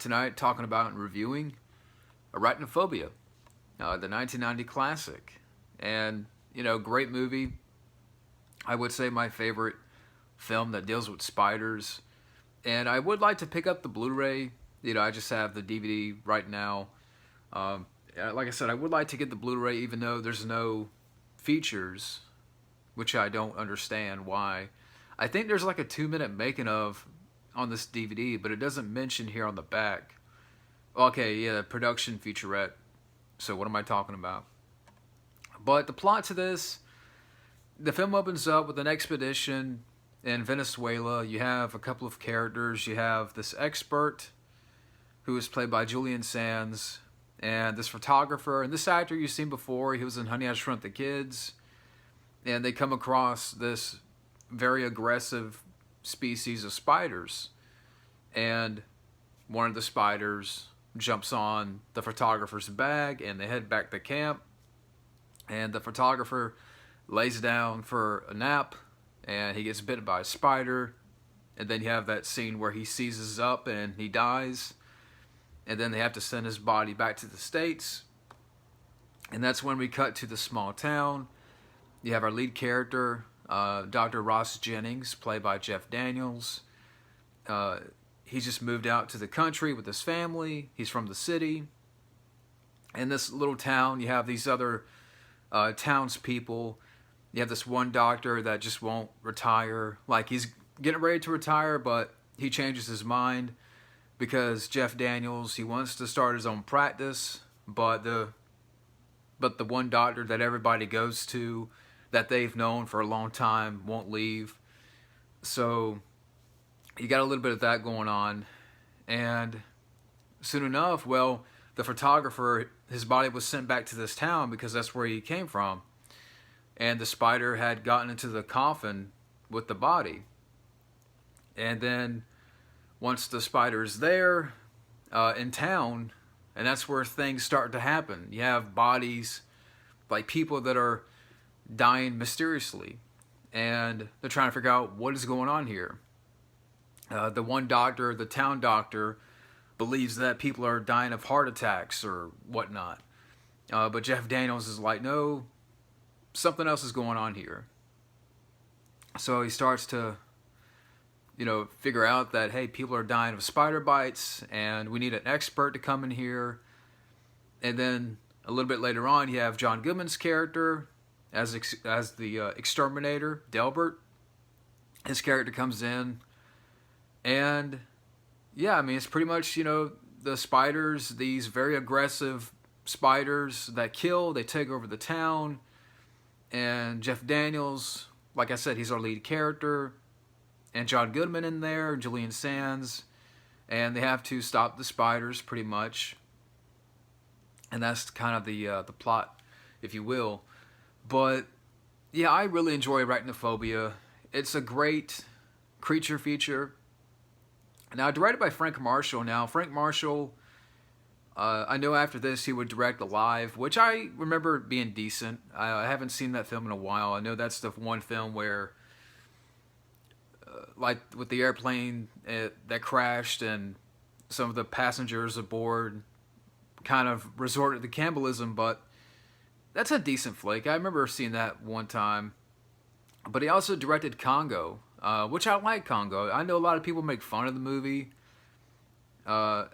tonight talking about and reviewing Arachnophobia, the 1990 classic. And, great movie. I would say my favorite film that deals with spiders. And I would like to pick up the Blu-ray. I just have the DVD right now. Like I said, I would like to get the Blu-ray even though there's no features, which I don't understand why. I think there's like a 2-minute making of on this DVD, but it doesn't mention here on the back. Okay, yeah, production featurette. So what am I talking about? But the plot to this, the film opens up with an expedition in Venezuela. You have a couple of characters. You have this expert who is played by Julian Sands, and this photographer, and this actor you've seen before. He was in Honey, I Shrunk the Kids. And they come across this very aggressive species of spiders. And one of the spiders jumps on the photographer's bag, and they head back to camp. And the photographer lays down for a nap, and he gets bitten by a spider. And then you have that scene where he seizes up and he dies. And then they have to send his body back to the States. And that's when we cut to the small town. You have our lead character, Dr. Ross Jennings, played by Jeff Daniels. He's just moved out to the country with his family. He's from the city. In this little town, you have these other townspeople. You have this one doctor that just won't retire. Like, he's getting ready to retire, but he changes his mind because Jeff Daniels, he wants to start his own practice, but the one doctor that everybody goes to, that they've known for a long time, won't leave. So you got a little bit of that going on. And soon enough, well, the photographer, his body was sent back to this town because that's where he came from. And the spider had gotten into the coffin with the body. And then once the spider's there in town, and that's where things start to happen. You have bodies, like people that are dying mysteriously, and they're trying to figure out what is going on here. The one doctor, the town doctor, believes that people are dying of heart attacks or whatnot. But Jeff Daniels is like, no, something else is going on here. So he starts to, figure out that, hey, people are dying of spider bites, and we need an expert to come in here. And then a little bit later on, you have John Goodman's character as the exterminator, Delbert. His character comes in, and yeah, I mean, it's pretty much, the spiders, these very aggressive spiders that kill, they take over the town. And Jeff Daniels, like I said, he's our lead character. And John Goodman in there, Julian Sands. And they have to stop the spiders, pretty much. And that's kind of the plot, if you will. But, yeah, I really enjoy Arachnophobia. It's a great creature feature. Now, directed by Frank Marshall. Now, Frank Marshall, I know after this he would direct Alive, which I remember being decent. I haven't seen that film in a while. I know that's the one film where, like with the airplane that crashed and some of the passengers aboard kind of resorted to cannibalism, but that's a decent flick. I remember seeing that one time. But he also directed Congo, which I like Congo. I know a lot of people make fun of the movie. To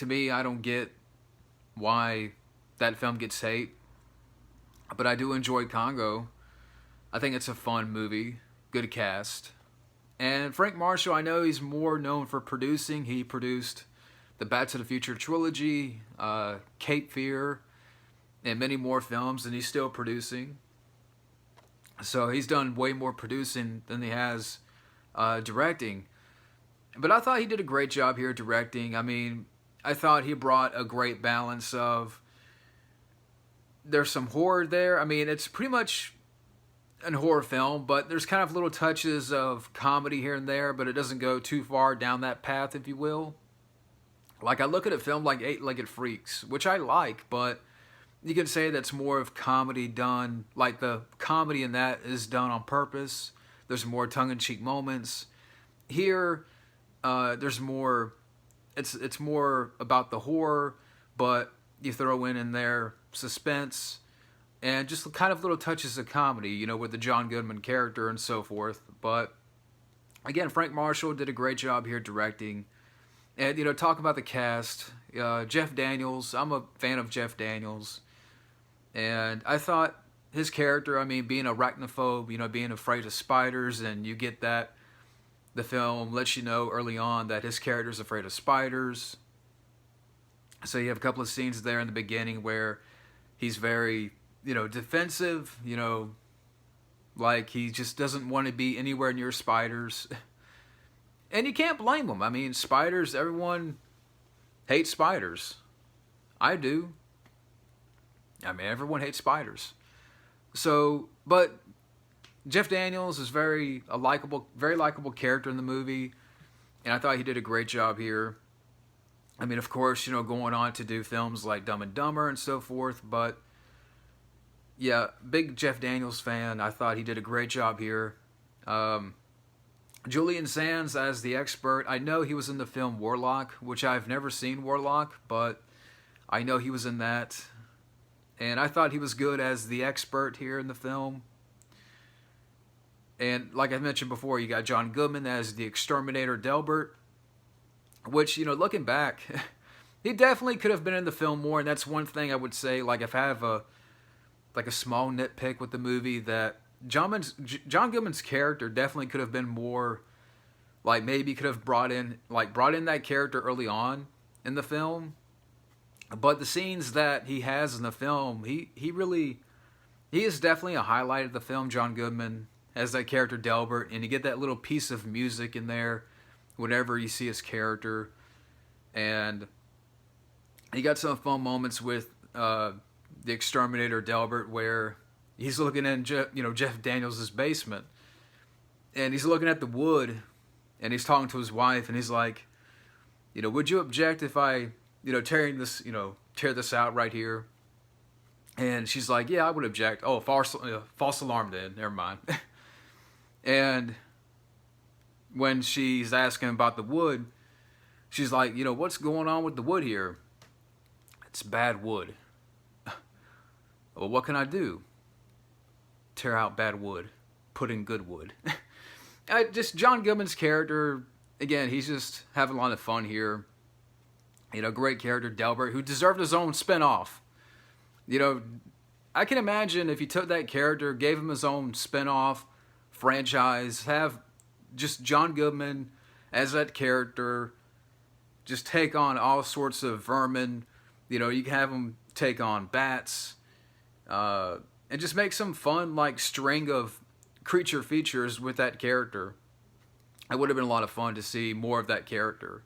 me, I don't get why that film gets hate. But I do enjoy Congo. I think it's a fun movie. Good cast. And Frank Marshall, I know he's more known for producing. He produced the Back to the Future trilogy, Cape Fear, and many more films, and he's still producing. So he's done way more producing than he has directing. But I thought he did a great job here directing. I mean, I thought he brought a great balance of, there's some horror there. I mean, it's pretty much an horror film, but there's kind of little touches of comedy here and there, but it doesn't go too far down that path, if you will. Like, I look at a film like Eight-Legged Freaks, which I like, but you can say that's more of comedy done, like the comedy in that is done on purpose. There's more tongue-in-cheek moments. Here, there's more it's more about the horror, but you throw in there suspense and just kind of little touches of comedy, with the John Goodman character and so forth. But again, Frank Marshall did a great job here directing. And, talk about the cast. Jeff Daniels, I'm a fan of Jeff Daniels. And I thought his character, being arachnophobe, being afraid of spiders, and you get that. The film lets you know early on that his character's afraid of spiders. So you have a couple of scenes there in the beginning where he's very, defensive, like he just doesn't want to be anywhere near spiders. And you can't blame him. Spiders, everyone hates spiders. I do. Everyone hates spiders. So, but Jeff Daniels is very likable character in the movie, and I thought he did a great job here. Of course, going on to do films like Dumb and Dumber and so forth, but yeah, big Jeff Daniels fan. I thought he did a great job here. Julian Sands as the expert. I know he was in the film Warlock, which I've never seen Warlock, but I know he was in that. And I thought he was good as the expert here in the film. And like I mentioned before, you got John Goodman as the exterminator Delbert, which, looking back, he definitely could have been in the film more. And that's one thing I would say, like if I have a small nitpick with the movie, that John Goodman's character definitely could have been more, like maybe could have brought in that character early on in the film. But the scenes that he has in the film, he is definitely a highlight of the film, John Goodman, as that character Delbert, and you get that little piece of music in there whenever you see his character. And he got some fun moments with the exterminator Delbert, where he's looking in Jeff Daniels' basement, and he's looking at the wood, and he's talking to his wife, and he's like, would you object if I tear this out right here? And she's like, yeah, I would object. Oh, false alarm then, never mind. And when she's asking about the wood, she's like, what's going on with the wood here? It's bad wood. Well, what can I do? Tear out bad wood, put in good wood. Just John Goodman's character, again, he's just having a lot of fun here. Great character, Delbert, who deserved his own spinoff. I can imagine if you took that character, gave him his own spinoff franchise, have just John Goodman as that character, just take on all sorts of vermin. You can have him take on bats, and just make some fun, string of creature features with that character. It would have been a lot of fun to see more of that character.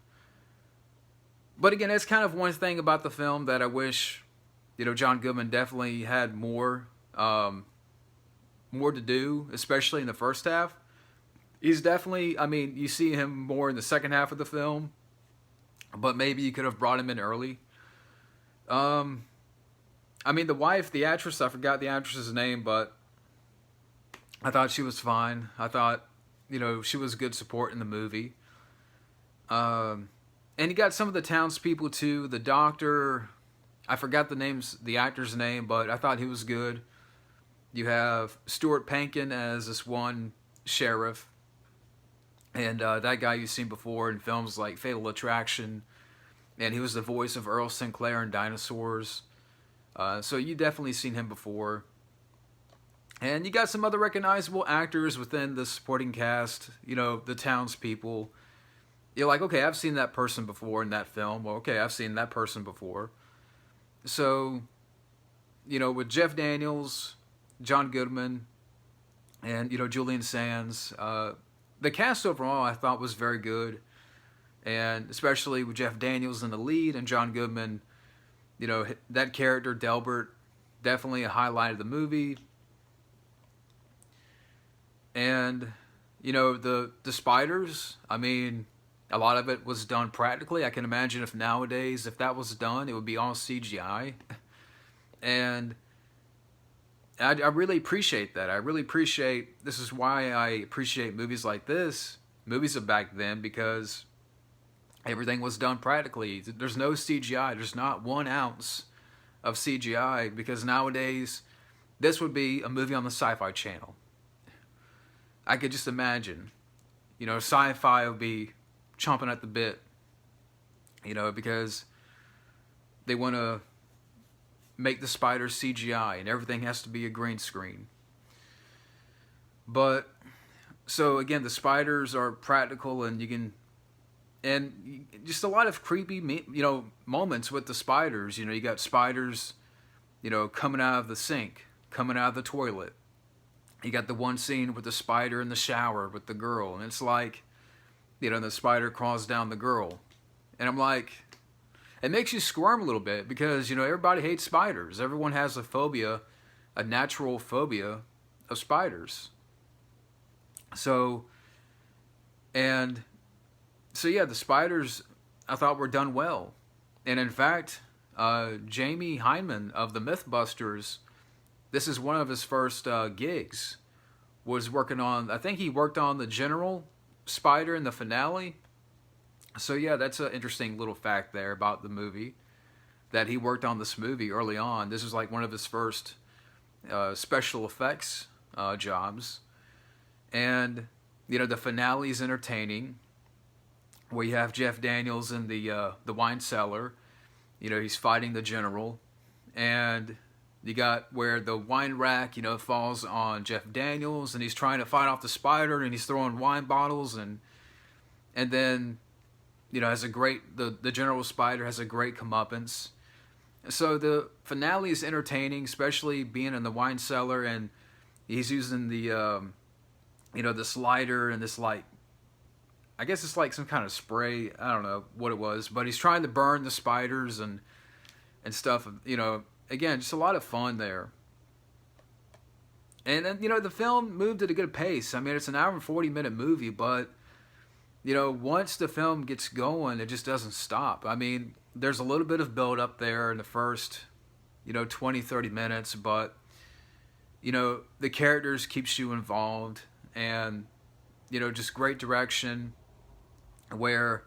But again, that's kind of one thing about the film that I wish, John Goodman definitely had more to do, especially in the first half. He's definitely, you see him more in the second half of the film, but maybe you could have brought him in early. The wife, the actress, I forgot the actress's name, but I thought she was fine. I thought, she was good support in the movie. And you got some of the townspeople too. The doctor, I forgot the actor's name, but I thought he was good. You have Stuart Pankin as this one sheriff. And that guy you've seen before in films like Fatal Attraction. And he was the voice of Earl Sinclair in Dinosaurs. So you definitely seen him before. And you got some other recognizable actors within the supporting cast. The townspeople. You're like, okay, I've seen that person before in that film. Well, okay, I've seen that person before. So, with Jeff Daniels, John Goodman, and, Julian Sands, the cast overall I thought was very good. And especially with Jeff Daniels in the lead and John Goodman, that character, Delbert, definitely a highlight of the movie. And, the spiders, a lot of it was done practically. I can imagine if nowadays, if that was done, it would be all CGI. And I really appreciate that. This is why I appreciate movies like this, movies of back then, because Everything was done practically. There's no CGI. There's not 1 ounce of CGI, because nowadays this would be a movie on the Sci-Fi Channel. I could just imagine, sci-fi would be chomping at the bit, because they want to make the spiders CGI and everything has to be a green screen. But so again, the spiders are practical, and just a lot of creepy, moments with the spiders. You got spiders, coming out of the sink, coming out of the toilet. You got the one scene with the spider in the shower with the girl, and it's like, the spider crawls down the girl. And I'm like, it makes you squirm a little bit, because, everybody hates spiders. Everyone has a phobia, a natural phobia of spiders. So yeah, the spiders, I thought, were done well. And in fact, Jamie Hyneman of the Mythbusters, this is one of his first gigs, was working on, I think he worked on the general spider in the finale. So yeah, that's an interesting little fact there about the movie, that he worked on this movie early on. This was like one of his first special effects jobs. And, the finale is entertaining, where you have Jeff Daniels in the wine cellar. He's fighting the general. And you got where the wine rack, falls on Jeff Daniels, and he's trying to fight off the spider, and he's throwing wine bottles, and then, has a great, the general spider has a great comeuppance. So the finale is entertaining, especially being in the wine cellar, and he's using the, this lighter and this, like, I guess it's like some kind of spray. I don't know what it was, but he's trying to burn the spiders and stuff. Again, just a lot of fun there. And then, the film moved at a good pace. I mean, it's an hour and 40-minute movie, but, once the film gets going, it just doesn't stop. I mean, there's a little bit of build up there in the first, 20, 30 minutes, but, the characters keeps you involved, and, just great direction, where,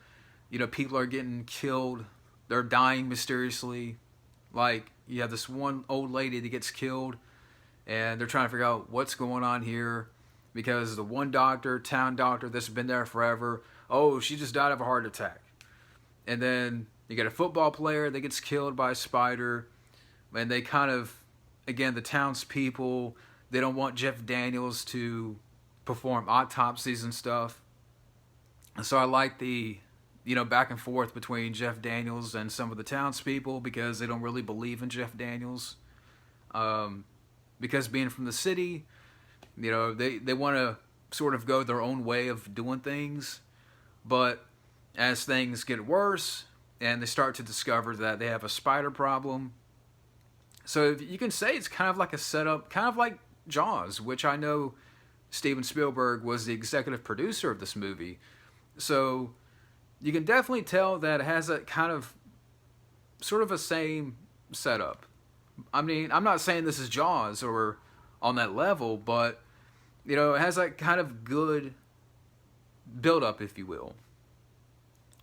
people are getting killed, they're dying mysteriously. Like, you have this one old lady that gets killed, and they're trying to figure out what's going on here, because the one town doctor that's been there forever, oh, she just died of a heart attack. And then you get a football player that gets killed by a spider, and they kind of, again, the townspeople, they don't want Jeff Daniels to perform autopsies and stuff. So I like the, back and forth between Jeff Daniels and some of the townspeople, because they don't really believe in Jeff Daniels. Because being from the city, they want to sort of go their own way of doing things. But as things get worse, and they start to discover that they have a spider problem, so you can say it's kind of like a setup, kind of like Jaws, which I know Steven Spielberg was the executive producer of this movie. So you can definitely tell that it has a kind of sort of a same setup. I mean, I'm not saying this is Jaws or on that level, but, it has that kind of good build-up, if you will.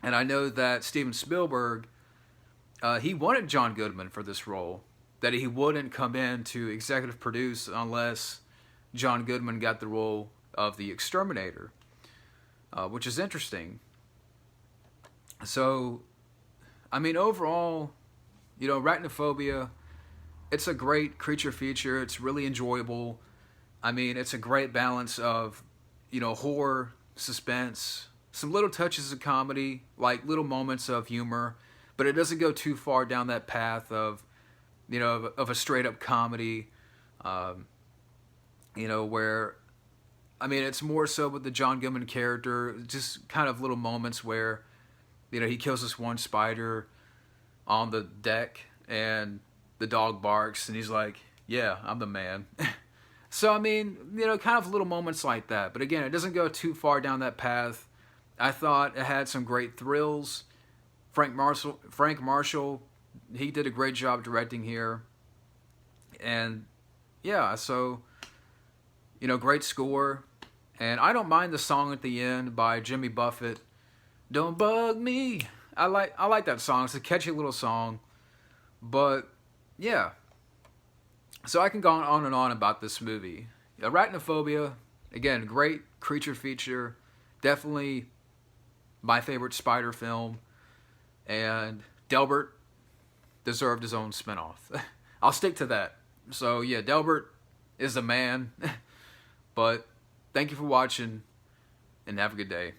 And I know that Steven Spielberg, he wanted John Goodman for this role, that he wouldn't come in to executive produce unless John Goodman got the role of the exterminator, which is interesting. So, I mean, overall, Arachnophobia, it's a great creature feature. It's really enjoyable. I mean, it's a great balance of, horror, suspense, some little touches of comedy, like little moments of humor, but it doesn't go too far down that path of, of a straight up comedy, where, I mean, it's more so with the John Goodman character, just kind of little moments where, he kills this one spider on the deck, and the dog barks, and he's like, yeah, I'm the man. So, I mean, kind of little moments like that. But again, it doesn't go too far down that path. I thought it had some great thrills. Frank Marshall, he did a great job directing here. And, yeah, so, great score. And I don't mind the song at the end by Jimmy Buffett. Don't bug me. I like that song. It's a catchy little song. But yeah. So I can go on and on about this movie. Arachnophobia, again, great creature feature. Definitely my favorite spider film. And Delbert deserved his own spinoff. I'll stick to that. So yeah, Delbert is the man. But thank you for watching and have a good day.